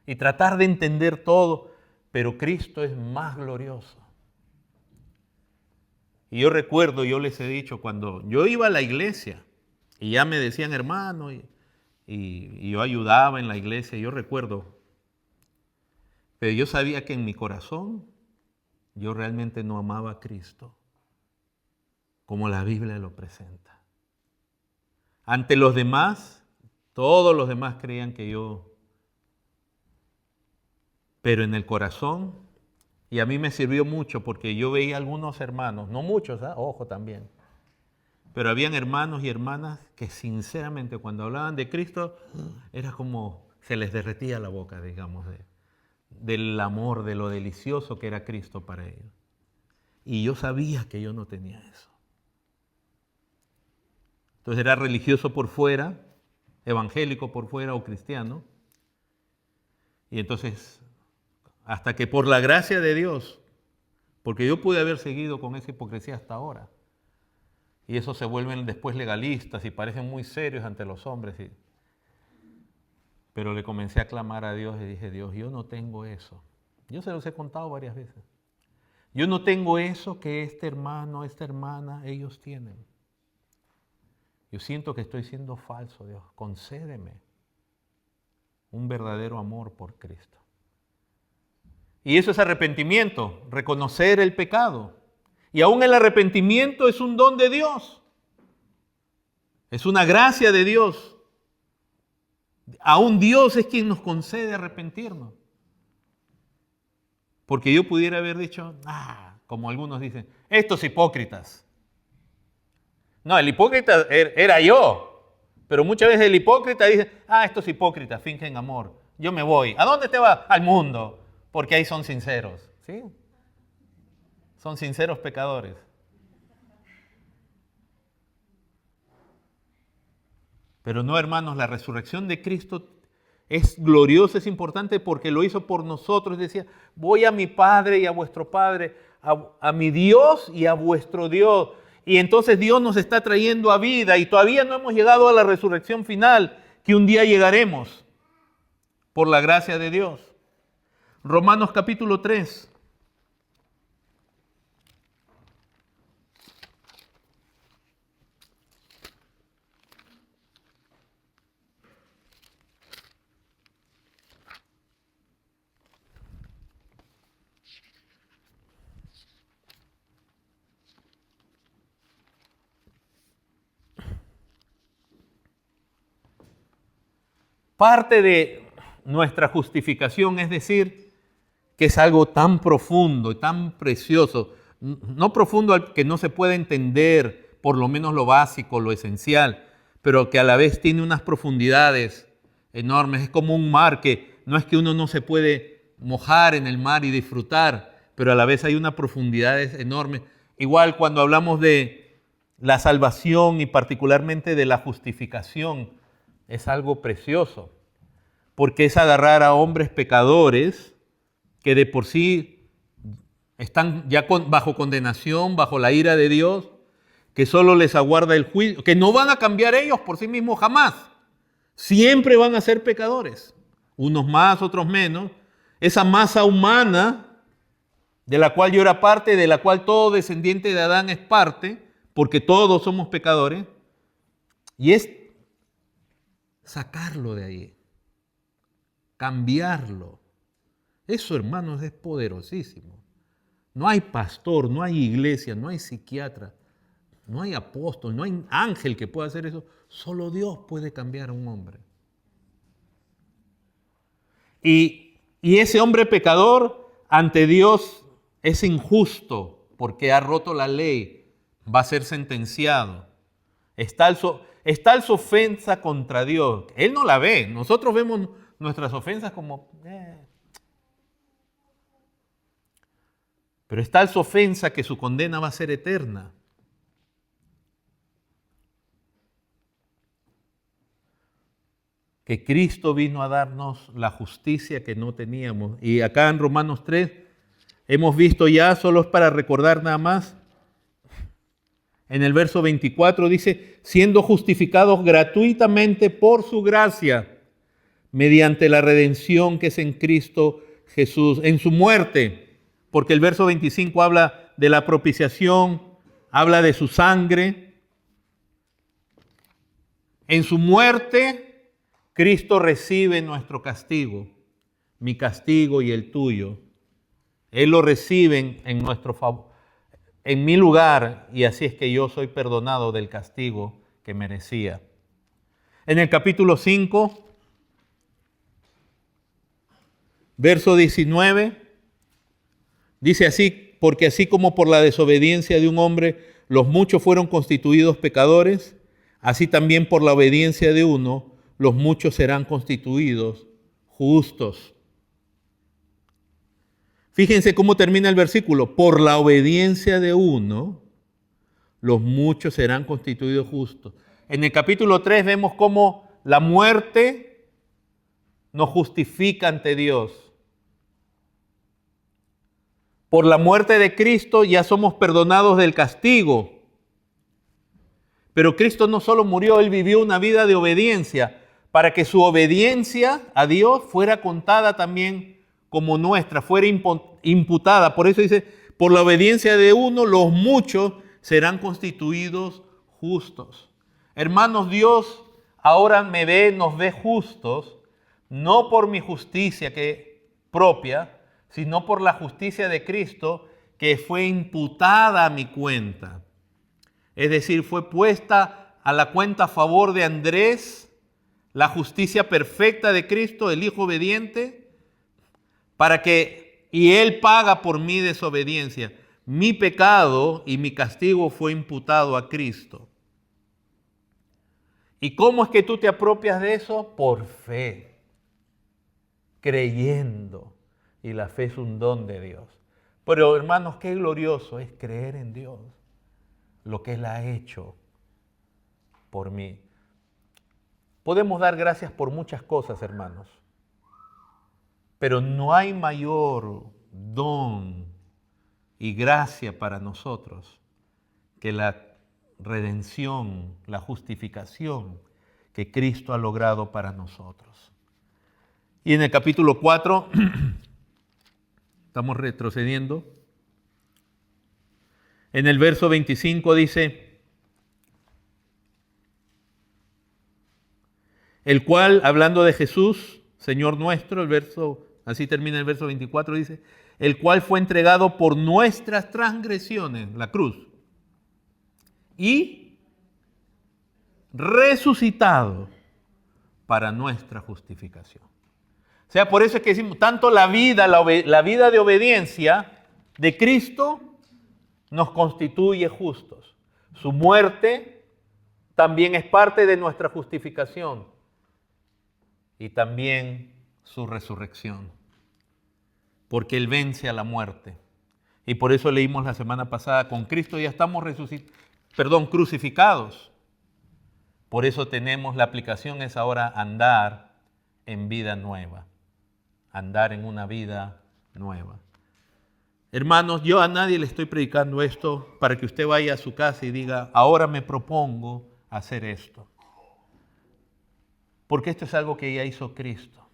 y tratar de entender todo, pero Cristo es más glorioso. Y yo recuerdo, yo les he dicho, cuando yo iba a la iglesia y ya me decían hermano y yo ayudaba en la iglesia, yo recuerdo, pero yo sabía que en mi corazón yo realmente no amaba a Cristo como la Biblia lo presenta. Ante los demás, todos los demás creían que yo, pero en el corazón, y a mí me sirvió mucho porque yo veía algunos hermanos, no muchos, ojo también, pero habían hermanos y hermanas que sinceramente cuando hablaban de Cristo, era como se les derretía la boca, digamos, del amor, de lo delicioso que era Cristo para ellos. Y yo sabía que yo no tenía eso. Entonces era religioso por fuera, evangélico por fuera o cristiano. Y entonces, hasta que por la gracia de Dios, porque yo pude haber seguido con esa hipocresía hasta ahora, y esos se vuelven después legalistas y parecen muy serios ante los hombres. Pero le comencé a clamar a Dios y dije, Dios, yo no tengo eso. Yo se los he contado varias veces. Yo no tengo eso que este hermano, esta hermana, ellos tienen. Yo siento que estoy siendo falso, Dios. Concédeme un verdadero amor por Cristo. Y eso es arrepentimiento, reconocer el pecado. Y aún el arrepentimiento es un don de Dios. Es una gracia de Dios. Aún Dios es quien nos concede arrepentirnos. Porque yo pudiera haber dicho, como algunos dicen, estos hipócritas. No, el hipócrita era yo. Pero muchas veces el hipócrita dice, estos hipócritas fingen amor. Yo me voy. ¿A dónde te vas? Al mundo. Porque ahí son sinceros. ¿Sí? Son sinceros pecadores. Pero no, hermanos, la resurrección de Cristo es gloriosa, es importante porque lo hizo por nosotros. Decía, voy a mi Padre y a vuestro Padre, a mi Dios y a vuestro Dios. Y entonces Dios nos está trayendo a vida y todavía no hemos llegado a la resurrección final, que un día llegaremos por la gracia de Dios. Romanos capítulo 3. Parte de nuestra justificación es decir que es algo tan profundo y tan precioso, no profundo al que no se puede entender, por lo menos lo básico, lo esencial, pero que a la vez tiene unas profundidades enormes. Es como un mar que no es que uno no se puede mojar en el mar y disfrutar, pero a la vez hay una profundidad enorme. Igual cuando hablamos de la salvación y particularmente de la justificación, es algo precioso, porque es agarrar a hombres pecadores que de por sí están ya bajo condenación, bajo la ira de Dios, que solo les aguarda el juicio, que no van a cambiar ellos por sí mismos jamás. Siempre van a ser pecadores, unos más, otros menos. Esa masa humana de la cual yo era parte, de la cual todo descendiente de Adán es parte, porque todos somos pecadores, y es sacarlo de ahí, cambiarlo. Eso, hermanos, es poderosísimo. No hay pastor, no hay iglesia, no hay psiquiatra, no hay apóstol, no hay ángel que pueda hacer eso. Solo Dios puede cambiar a un hombre. Y ese hombre pecador ante Dios es injusto porque ha roto la ley, va a ser sentenciado. Es tal su ofensa contra Dios. Él no la ve. Nosotros vemos nuestras ofensas como... Pero es tal su ofensa que su condena va a ser eterna. que Cristo vino a darnos la justicia que no teníamos. Y acá en Romanos 3 hemos visto ya, solo es para recordar nada más, en el verso 24 dice, siendo justificados gratuitamente por su gracia, mediante la redención que es en Cristo Jesús, en su muerte, porque el verso 25 habla de la propiciación, habla de su sangre. En su muerte, Cristo recibe nuestro castigo, mi castigo y el tuyo. Él lo recibe en nuestro favor, en mi lugar, y así es que yo soy perdonado del castigo que merecía. En el capítulo 5, verso 19, dice así, porque así como por la desobediencia de un hombre los muchos fueron constituidos pecadores, así también por la obediencia de uno los muchos serán constituidos justos. Fíjense cómo termina el versículo. Por la obediencia de uno, los muchos serán constituidos justos. En el capítulo 3 vemos cómo la muerte nos justifica ante Dios. Por la muerte de Cristo ya somos perdonados del castigo. Pero Cristo no solo murió, Él vivió una vida de obediencia para que su obediencia a Dios fuera contada también como nuestra, fuera imputada. Por eso dice, por la obediencia de uno, los muchos serán constituidos justos. Hermanos, Dios ahora nos ve justos, no por mi justicia propia, sino por la justicia de Cristo que fue imputada a mi cuenta. Es decir, fue puesta a la cuenta a favor de Andrés, la justicia perfecta de Cristo, el Hijo obediente, y Él paga por mi desobediencia. Mi pecado y mi castigo fue imputado a Cristo. ¿Y cómo es que tú te apropias de eso? Por fe, creyendo. Y la fe es un don de Dios. Pero hermanos, qué glorioso es creer en Dios, lo que Él ha hecho por mí. Podemos dar gracias por muchas cosas, hermanos. Pero no hay mayor don y gracia para nosotros que la redención, la justificación que Cristo ha logrado para nosotros. Y en el capítulo 4, estamos retrocediendo, en el verso 25 dice, el cual, hablando de Jesús, Señor nuestro, así termina el verso 24, dice, el cual fue entregado por nuestras transgresiones, la cruz, y resucitado para nuestra justificación. O sea, por eso es que decimos, tanto la vida de obediencia de Cristo nos constituye justos. Su muerte también es parte de nuestra justificación y también su resurrección, porque Él vence a la muerte. Y por eso leímos la semana pasada, con Cristo ya estamos crucificados. Por eso tenemos, la aplicación es ahora andar en vida nueva, andar en una vida nueva. Hermanos, yo a nadie le estoy predicando esto para que usted vaya a su casa y diga, ahora me propongo hacer esto. Porque esto es algo que ya hizo Cristo.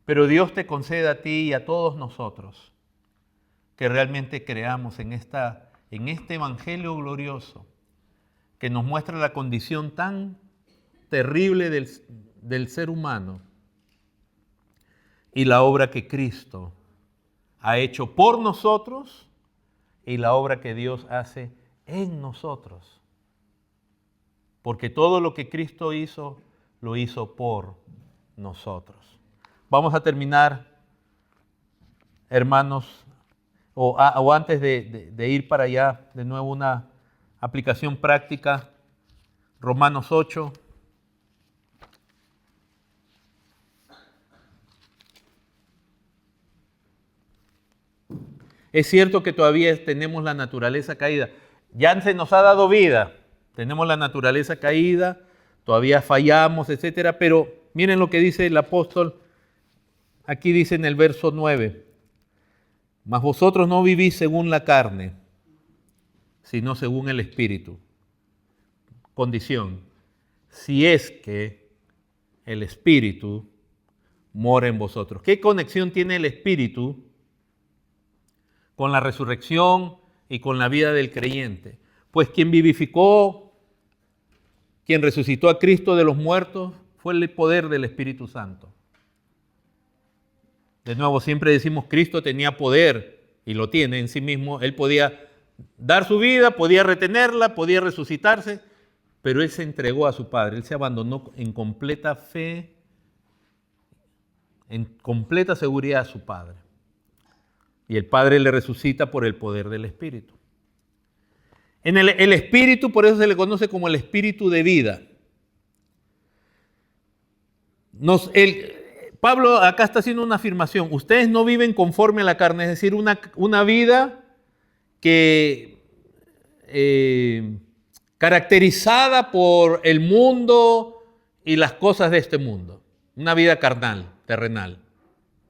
Pero Dios te concede a ti y a todos nosotros que realmente creamos en este evangelio glorioso que nos muestra la condición tan terrible del ser humano y la obra que Cristo ha hecho por nosotros y la obra que Dios hace en nosotros. Porque todo lo que Cristo hizo, lo hizo por nosotros. Vamos a terminar, hermanos, o antes de ir para allá, de nuevo una aplicación práctica, Romanos 8. Es cierto que todavía tenemos la naturaleza caída. Ya se nos ha dado vida, tenemos la naturaleza caída, todavía fallamos, etcétera, pero Miren lo que dice el apóstol, aquí dice en el verso 9, mas vosotros no vivís según la carne, sino según el Espíritu. Condición, si es que el Espíritu mora en vosotros. ¿Qué conexión tiene el Espíritu con la resurrección y con la vida del creyente? Pues quien vivificó, quien resucitó a Cristo de los muertos, fue el poder del Espíritu Santo. De nuevo, siempre decimos Cristo tenía poder y lo tiene en sí mismo. Él podía dar su vida, podía retenerla, podía resucitarse, pero Él se entregó a su Padre. Él se abandonó en completa fe, en completa seguridad a su Padre. Y el Padre le resucita por el poder del Espíritu. En el Espíritu, por eso se le conoce como el Espíritu de vida. Pablo acá está haciendo una afirmación. Ustedes no viven conforme a la carne, es decir, una vida que caracterizada por el mundo y las cosas de este mundo. Una vida carnal, terrenal.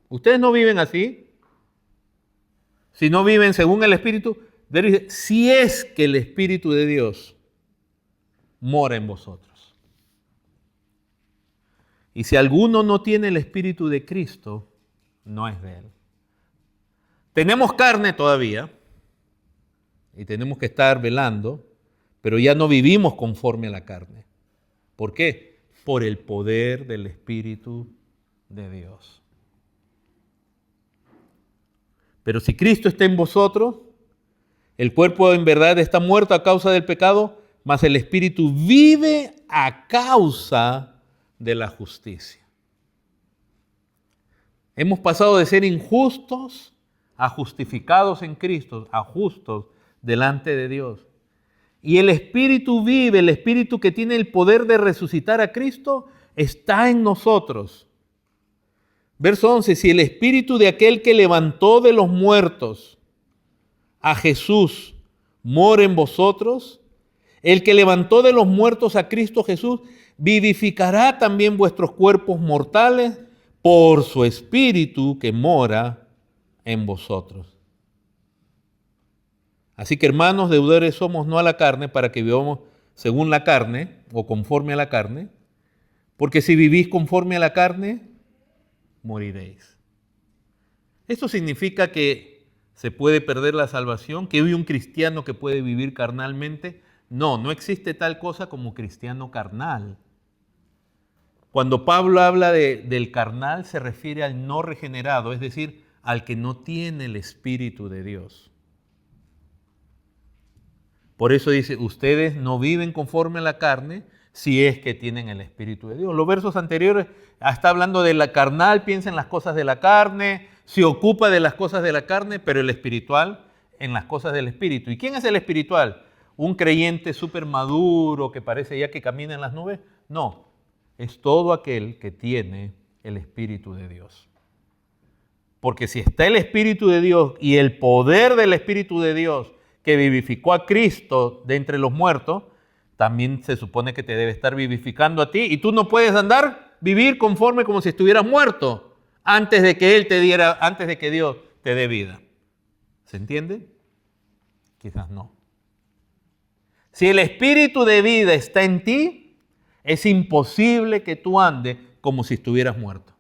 Ustedes no viven así. Si no viven según el Espíritu, dice, si es que el Espíritu de Dios mora en vosotros. Y si alguno no tiene el Espíritu de Cristo, no es de Él. Tenemos carne todavía y tenemos que estar velando, pero ya no vivimos conforme a la carne. ¿Por qué? Por el poder del Espíritu de Dios. Pero si Cristo está en vosotros, el cuerpo en verdad está muerto a causa del pecado, mas el Espíritu vive a causa de la justicia. Hemos pasado de ser injustos a justificados en Cristo, a justos delante de Dios. Y el Espíritu vive, el Espíritu que tiene el poder de resucitar a Cristo, está en nosotros. Verso 11, si el Espíritu de aquel que levantó de los muertos a Jesús mora en vosotros, el que levantó de los muertos a Cristo Jesús, vivificará también vuestros cuerpos mortales por su Espíritu que mora en vosotros. Así que, hermanos, deudores somos no a la carne para que vivamos según la carne o conforme a la carne, porque si vivís conforme a la carne, moriréis. Esto significa que se puede perder la salvación, que hay un cristiano que puede vivir carnalmente. No, no existe tal cosa como cristiano carnal. Cuando Pablo habla del carnal, se refiere al no regenerado, es decir, al que no tiene el Espíritu de Dios. Por eso dice, ustedes no viven conforme a la carne si es que tienen el Espíritu de Dios. Los versos anteriores está hablando de la carnal, piensa en las cosas de la carne, se ocupa de las cosas de la carne, pero el espiritual en las cosas del Espíritu. ¿Y quién es el espiritual? ¿Un creyente súper maduro que parece ya que camina en las nubes? No, es todo aquel que tiene el Espíritu de Dios. Porque si está el Espíritu de Dios y el poder del Espíritu de Dios que vivificó a Cristo de entre los muertos, también se supone que te debe estar vivificando a ti y tú no puedes vivir conforme como si estuvieras muerto antes de que Dios te dé vida. ¿Se entiende? Quizás no. Si el Espíritu de vida está en ti, es imposible que tú andes como si estuvieras muerto.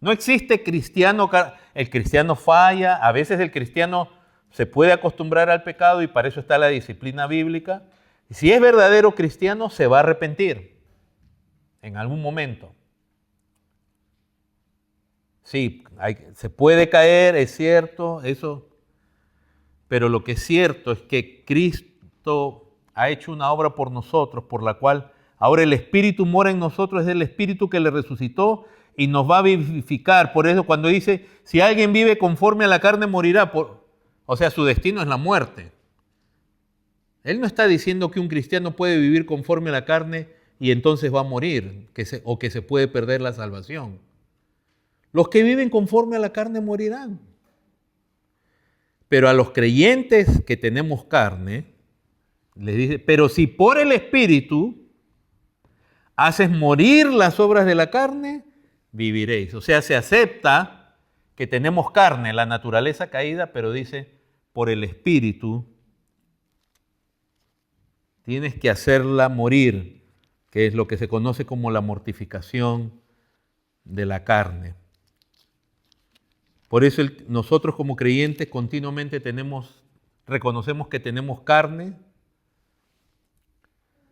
No existe cristiano, el cristiano falla, a veces el cristiano se puede acostumbrar al pecado y para eso está la disciplina bíblica. Si es verdadero cristiano, se va a arrepentir en algún momento. Sí, se puede caer, es cierto, eso. Pero lo que es cierto es que Cristo ha hecho una obra por nosotros, por la cual ahora el Espíritu mora en nosotros, es el Espíritu que le resucitó y nos va a vivificar. Por eso cuando dice, si alguien vive conforme a la carne, morirá. O sea, su destino es la muerte. Él no está diciendo que un cristiano puede vivir conforme a la carne y entonces va a morir, o que se puede perder la salvación. Los que viven conforme a la carne morirán. Pero a los creyentes que tenemos carne, les dice, pero si por el Espíritu haces morir las obras de la carne, viviréis. O sea, se acepta que tenemos carne, la naturaleza caída, pero dice, por el Espíritu, tienes que hacerla morir, que es lo que se conoce como la mortificación de la carne. Por eso nosotros como creyentes continuamente reconocemos que tenemos carne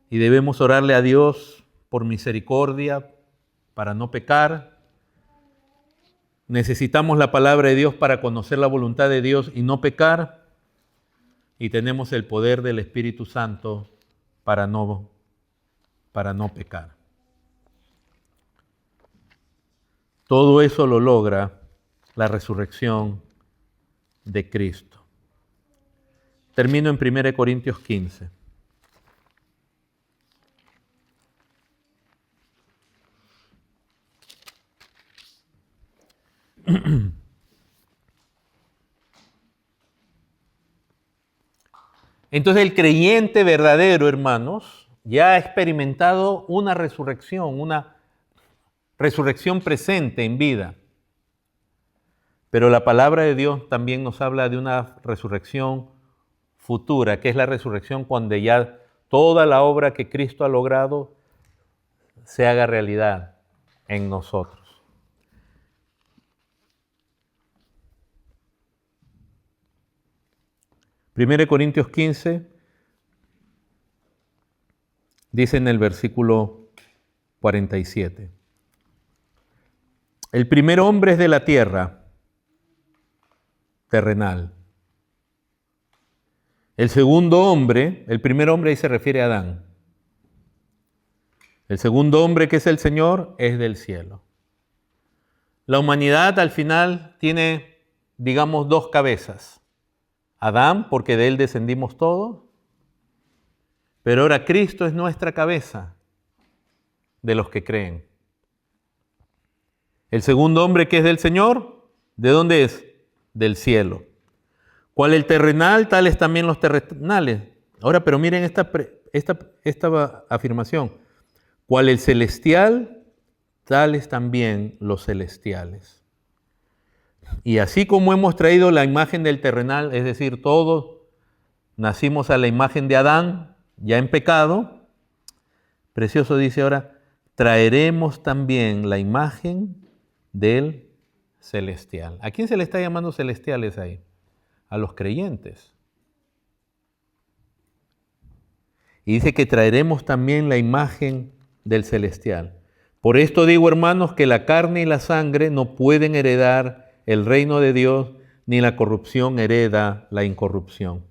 y debemos orarle a Dios por misericordia para no pecar. Necesitamos la palabra de Dios para conocer la voluntad de Dios y no pecar. Y tenemos el poder del Espíritu Santo para no pecar. Todo eso lo logra la resurrección de Cristo. Termino en 1 Corintios 15. Entonces el creyente verdadero, hermanos, ya ha experimentado una resurrección presente en vida. Pero la palabra de Dios también nos habla de una resurrección futura, que es la resurrección cuando ya toda la obra que Cristo ha logrado se haga realidad en nosotros. Primero Corintios 15 dice en el versículo 47. El primer hombre es de la tierra, terrenal. El primer hombre ahí se refiere a Adán. El segundo hombre, que es el Señor, es del cielo. La humanidad al final tiene, digamos, dos cabezas. Adán, porque de él descendimos todos, pero ahora Cristo es nuestra cabeza de los que creen. El segundo hombre, que es del Señor, ¿de dónde es? Del cielo. ¿Cuál el terrenal? Tales también los terrenales. Ahora, pero miren esta afirmación. ¿Cuál el celestial? Tales también los celestiales. Y así como hemos traído la imagen del terrenal, es decir, todos nacimos a la imagen de Adán, ya en pecado, precioso dice ahora, traeremos también la imagen del celestial. ¿A quién se le está llamando celestiales ahí? A los creyentes. Y dice que traeremos también la imagen del celestial. Por esto digo, hermanos, que la carne y la sangre no pueden heredar el reino de Dios, ni la corrupción hereda la incorrupción.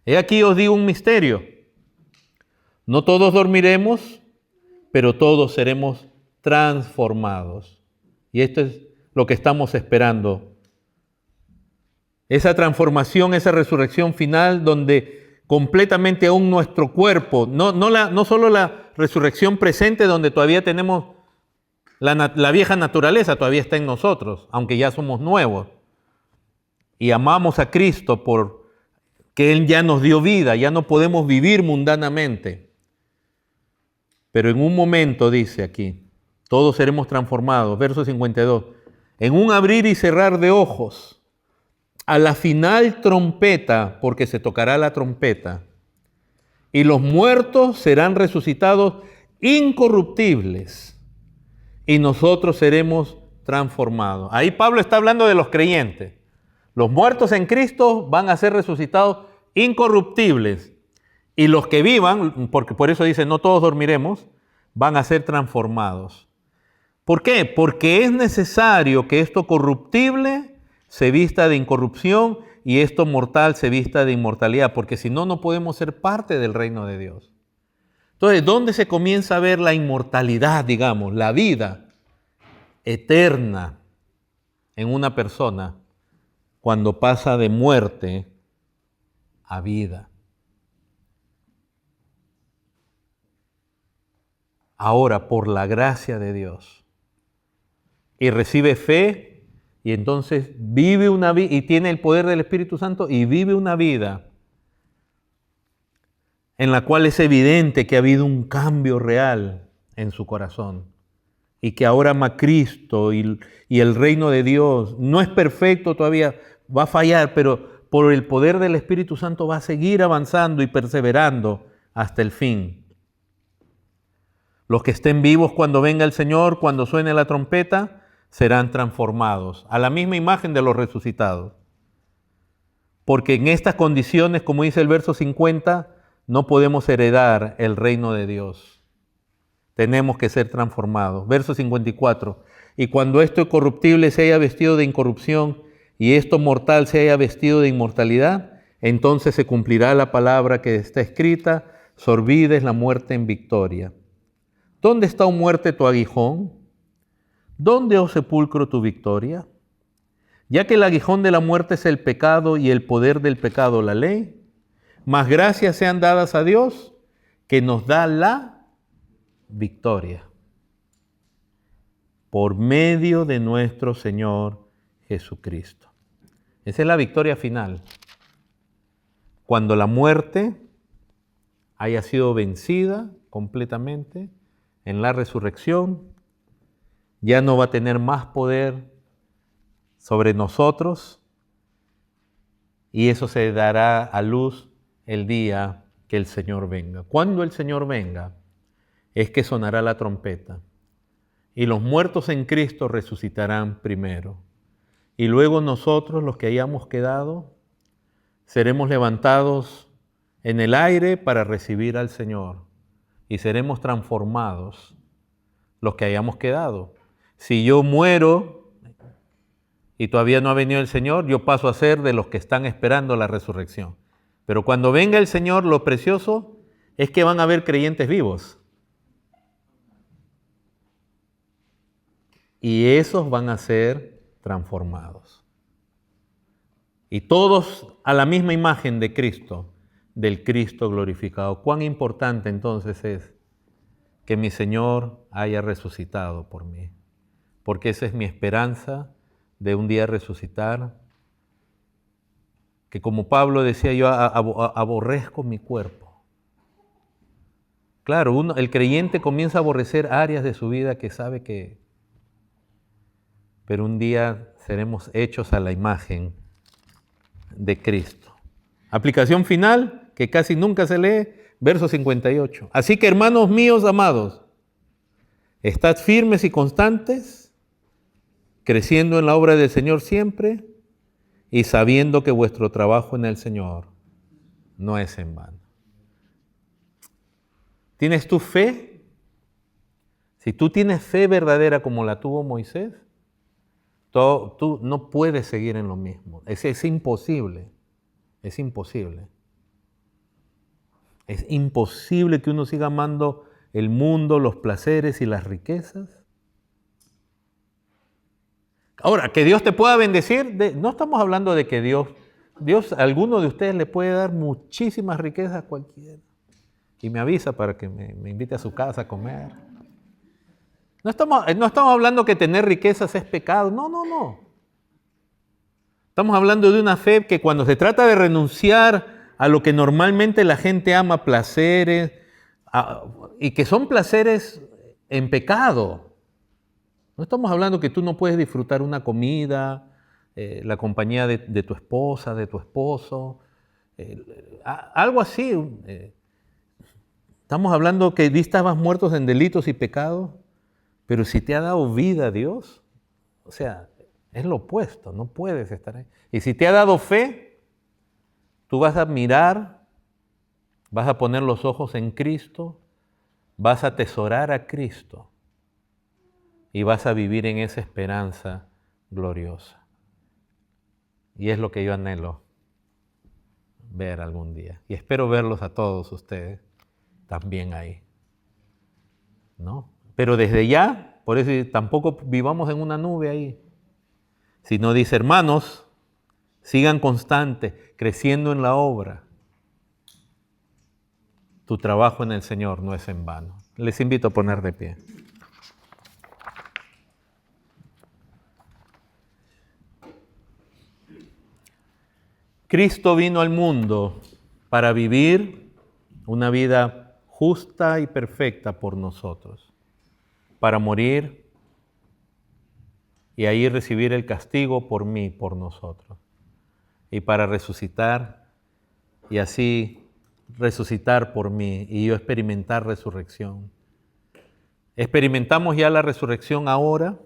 He aquí os digo un misterio. No todos dormiremos, pero todos seremos transformados. Y esto es lo que estamos esperando. Esa transformación, esa resurrección final donde completamente aún nuestro cuerpo, no solo la resurrección presente donde todavía tenemos la vieja naturaleza, todavía está en nosotros, aunque ya somos nuevos. Y amamos a Cristo porque Él ya nos dio vida, ya no podemos vivir mundanamente. Pero en un momento, dice aquí, todos seremos transformados. Verso 52. En un abrir y cerrar de ojos, a la final trompeta, porque se tocará la trompeta, y los muertos serán resucitados incorruptibles, y nosotros seremos transformados. Ahí Pablo está hablando de los creyentes. Los muertos en Cristo van a ser resucitados incorruptibles, y los que vivan, porque por eso dice, no todos dormiremos, van a ser transformados. ¿Por qué? Porque es necesario que esto corruptible se vista de incorrupción y esto mortal se vista de inmortalidad, porque si no, no podemos ser parte del reino de Dios. Entonces, ¿dónde se comienza a ver la inmortalidad, digamos, la vida eterna en una persona? Cuando pasa de muerte a vida. Ahora, por la gracia de Dios, y recibe fe, y entonces vive una vida, y tiene el poder del Espíritu Santo, y vive una vida en la cual es evidente que ha habido un cambio real en su corazón y que ahora ama a Cristo y el reino de Dios no es perfecto todavía, va a fallar, pero por el poder del Espíritu Santo va a seguir avanzando y perseverando hasta el fin. Los que estén vivos cuando venga el Señor, cuando suene la trompeta, serán transformados a la misma imagen de los resucitados. Porque en estas condiciones, como dice el verso 50, no podemos heredar el reino de Dios. Tenemos que ser transformados. Verso 54. Y cuando esto corruptible se haya vestido de incorrupción y esto mortal se haya vestido de inmortalidad, entonces se cumplirá la palabra que está escrita: sorbida es la muerte en victoria. ¿Dónde está, oh muerte, tu aguijón? ¿Dónde, oh sepulcro, tu victoria? Ya que el aguijón de la muerte es el pecado y el poder del pecado la ley, mas gracias sean dadas a Dios que nos da la victoria por medio de nuestro Señor Jesucristo. Esa es la victoria final. Cuando la muerte haya sido vencida completamente en la resurrección, ya no va a tener más poder sobre nosotros y eso se dará a luz el día que el Señor venga. Cuando el Señor venga es que sonará la trompeta y los muertos en Cristo resucitarán primero y luego nosotros, los que hayamos quedado, seremos levantados en el aire para recibir al Señor y seremos transformados los que hayamos quedado. Si yo muero y todavía no ha venido el Señor, yo paso a ser de los que están esperando la resurrección. Pero cuando venga el Señor, lo precioso es que van a haber creyentes vivos. Y esos van a ser transformados. Y todos a la misma imagen de Cristo, del Cristo glorificado. Cuán importante entonces es que mi Señor haya resucitado por mí. Porque esa es mi esperanza de un día resucitar, que como Pablo decía, yo aborrezco mi cuerpo. Claro, el creyente comienza a aborrecer áreas de su vida que sabe que, pero un día seremos hechos a la imagen de Cristo. Aplicación final, que casi nunca se lee, verso 58. Así que, hermanos míos amados, estad firmes y constantes, creciendo en la obra del Señor siempre y sabiendo que vuestro trabajo en el Señor no es en vano. ¿Tienes tu fe? Si tú tienes fe verdadera como la tuvo Moisés, tú no puedes seguir en lo mismo. Es imposible. Es imposible. Es imposible que uno siga amando el mundo, los placeres y las riquezas. Ahora, que Dios te pueda bendecir, no estamos hablando de que Dios, a alguno de ustedes le puede dar muchísimas riquezas a cualquiera. Y me avisa para que me invite a su casa a comer. No estamos hablando que tener riquezas es pecado. No. Estamos hablando de una fe que cuando se trata de renunciar a lo que normalmente la gente ama, placeres, y que son placeres en pecado. No estamos hablando que tú no puedes disfrutar una comida, la compañía de tu esposa, de tu esposo, algo así. Estamos hablando que estabas muertos en delitos y pecados, pero si te ha dado vida Dios, o sea, es lo opuesto, no puedes estar ahí. Y si te ha dado fe, tú vas a mirar, vas a poner los ojos en Cristo, vas a atesorar a Cristo y vas a vivir en esa esperanza gloriosa. Y es lo que yo anhelo ver algún día. Y espero verlos a todos ustedes también ahí, ¿no? Pero desde ya, por eso tampoco vivamos en una nube ahí, sino dice, hermanos, sigan constantes, creciendo en la obra. Tu trabajo en el Señor no es en vano. Les invito a poner de pie. Cristo vino al mundo para vivir una vida justa y perfecta por nosotros. para morir y ahí recibir el castigo por mí, por nosotros, y para resucitar y así resucitar por mí y yo experimentar resurrección. Experimentamos ya la resurrección ahora,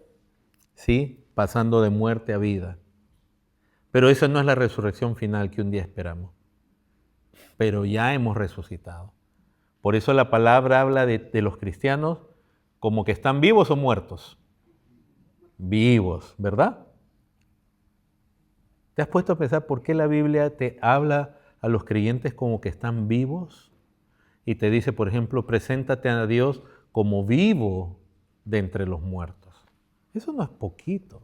¿sí? Pasando de muerte a vida. Pero esa no es la resurrección final que un día esperamos. Pero ya hemos resucitado. Por eso la palabra habla de los cristianos como que están vivos o muertos. Vivos, ¿verdad? ¿Te has puesto a pensar por qué la Biblia te habla a los creyentes como que están vivos? Y te dice, por ejemplo, preséntate a Dios como vivo de entre los muertos. Eso no es poquito.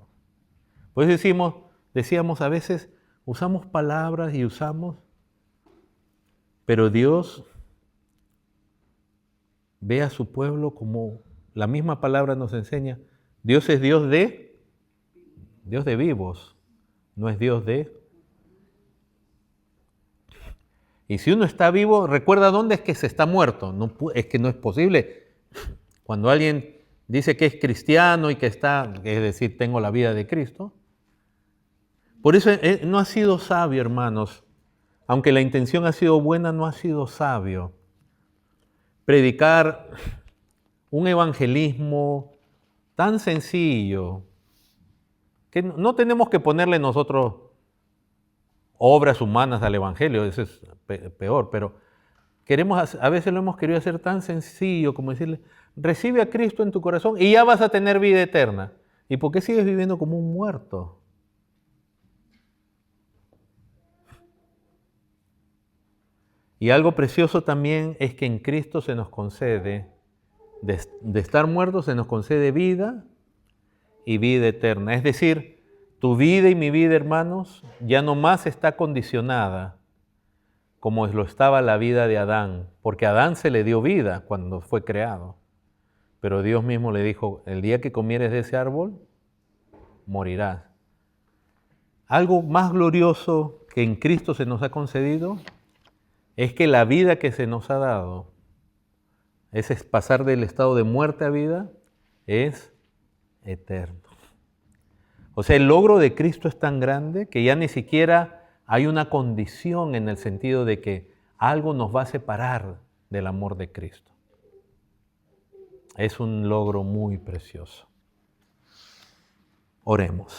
Pues decíamos a veces, usamos palabras y pero Dios ve a su pueblo como la misma palabra nos enseña. Dios es Dios de vivos, no es Dios de... Y si uno está vivo, recuerda dónde es que se está muerto. No, es que no es posible. Cuando alguien dice que es cristiano y que está, es decir, tengo la vida de Cristo. Por eso no ha sido sabio, hermanos. Aunque la intención ha sido buena, no ha sido sabio predicar un evangelismo tan sencillo que no tenemos que ponerle nosotros obras humanas al evangelio, eso es peor, pero a veces lo hemos querido hacer tan sencillo como decirle, recibe a Cristo en tu corazón y ya vas a tener vida eterna. ¿Y por qué sigues viviendo como un muerto? Y algo precioso también es que en Cristo se nos concede, de estar muertos, se nos concede vida y vida eterna. Es decir, tu vida y mi vida, hermanos, ya no más está condicionada como lo estaba la vida de Adán, porque a Adán se le dio vida cuando fue creado. Pero Dios mismo le dijo, el día que comieres de ese árbol, morirás. Algo más glorioso que en Cristo se nos ha concedido es que la vida que se nos ha dado, ese es pasar del estado de muerte a vida, es eterno. O sea, el logro de Cristo es tan grande que ya ni siquiera hay una condición en el sentido de que algo nos va a separar del amor de Cristo. Es un logro muy precioso. Oremos.